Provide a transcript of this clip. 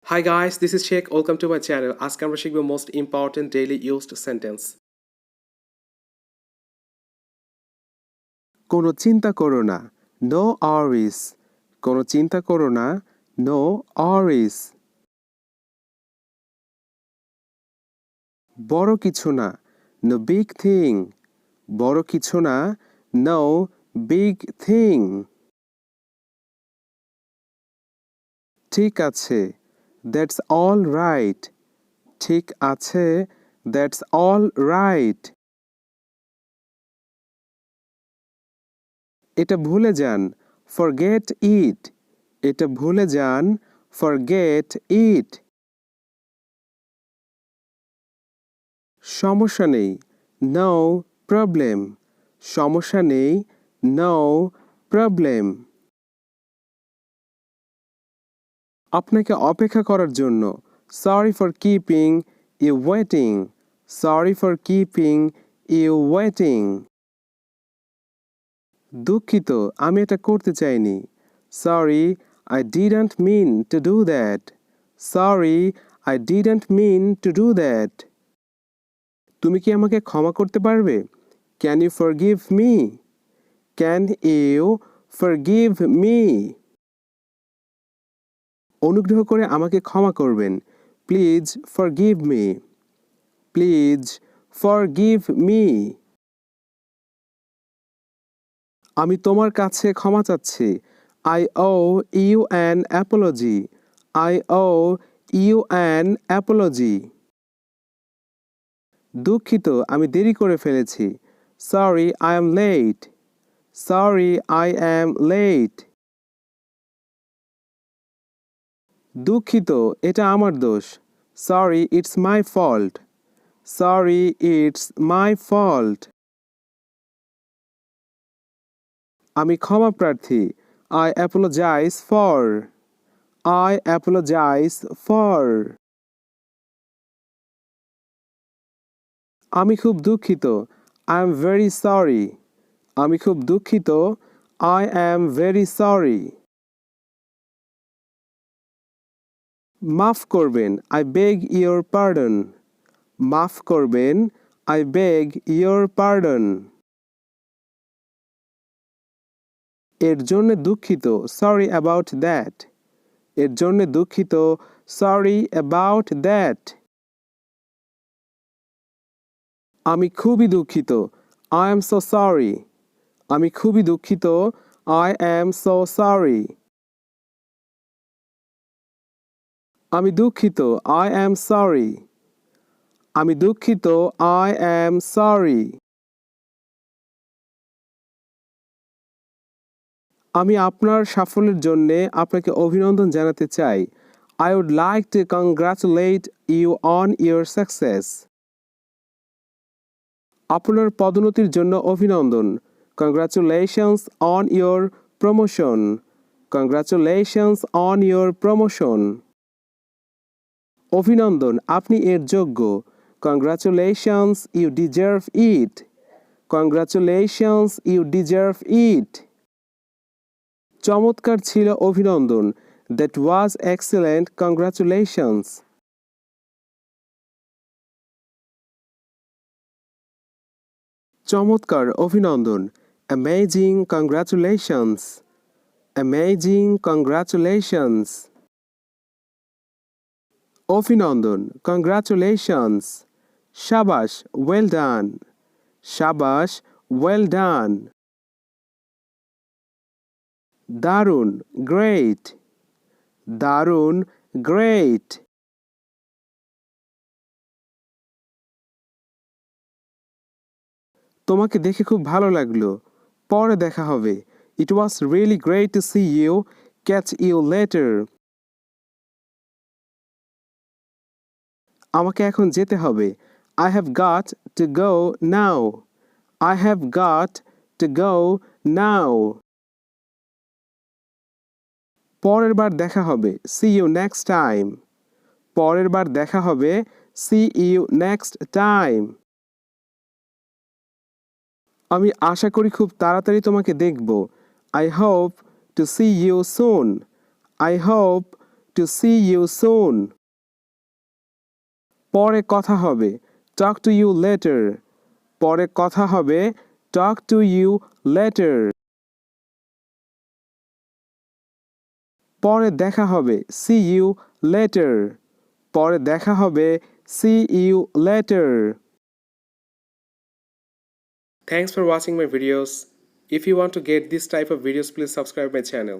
Hi guys, this is Sheikh. Welcome to my channel. আজকে আমরা শিখব most important daily used sentence. কোনো চিন্তা করো না, no worries. কোনো চিন্তা করো না, no worries. বড় কিছু না, no big thing. বড় কিছু না, no big thing. ঠিক আছে, that's all right. ঠিক আছে, that's all right. এটা ভুলে যান, forget it. এটা ভুলে যান, forget it. সমস্যা নেই, no problem. সমস্যা নেই, no problem. আপনাকে অপেক্ষা করার জন্য, sorry for keeping you waiting. Sorry for keeping you waiting. দুঃখিত, আমি এটা করতে চাইনি. Sorry, I didn't mean to do that. Sorry, I didn't mean to do that. তুমি কি আমাকে ক্ষমা করতে পারবে? Can you forgive me? Can you forgive me? অনুগ্রহ করে আমাকে ক্ষমা করবেন. Please forgive me. Please forgive me. আমি তোমার কাছে ক্ষমা চাচ্ছি. I owe you an apology. I owe you an apology. দুঃখিত, আমি দেরি করে ফেলেছি. Sorry, I am late. Sorry, I am late. দুঃখিত, এটা আমার দোষ. Sorry, it's my fault. Sorry, it's my fault. আমি ক্ষমা প্রার্থী. I apologize for. I apologize for. আমি খুব দুঃখিত. I am very sorry. আমি খুব দুঃখিত. I am very sorry. মাফ করবেন. I beg your pardon. মাফ করবেন. I beg your pardon. এর জন্য দুঃখিত. Sorry about that. এর জন্য দুঃখিত. Sorry about that. আমি খুবই দুঃখিত. I am so sorry. আমি খুবই দুঃখিত. I am so sorry. আমি দুঃখিত. I am sorry. আমি দুঃখিত. I am sorry. আমি আপনার সাফল্যের জন্য আপনাকে অভিনন্দন জানাতে চাই. I would like to congratulate you on your success. আপনার পদোন্নতির জন্য অভিনন্দন. Congratulations on your promotion. Congratulations on your promotion. অভিনন্দন, আপনি এর যোগ্য. Congratulations, you deserve it. Congratulations, you deserve it. চমৎকার ছিল, অভিনন্দন. That was excellent. Congratulations. চমৎকার, অভিনন্দন. Amazing. Congratulations. Amazing. Congratulations. অভিনন্দন. Congratulations. শাবাশ, well done. শাবাশ, well done. দারুণ, great. দারুণ, great. তোমাকে দেখে খুব ভালো লাগলো. পরে দেখা হবে. It was really great to see you. Catch you later. আমাকে এখন যেতে হবে. I have got to go now. I have got to go now. পরের বার দেখা হবে. See you next time. পরের বার দেখা হবে. See you next time. আমি আশা করি খুব তাড়াতাড়ি তোমাকে দেখব. I hope to see you soon. I hope to see you soon. পরে কথা হবে, talk to you later. পরে কথা হবে, talk to you later. পরে দেখা হবে, see you later. পরে দেখা হবে, see you later. Thanks for watching my videos. If you want to get this type of videos, please subscribe my channel.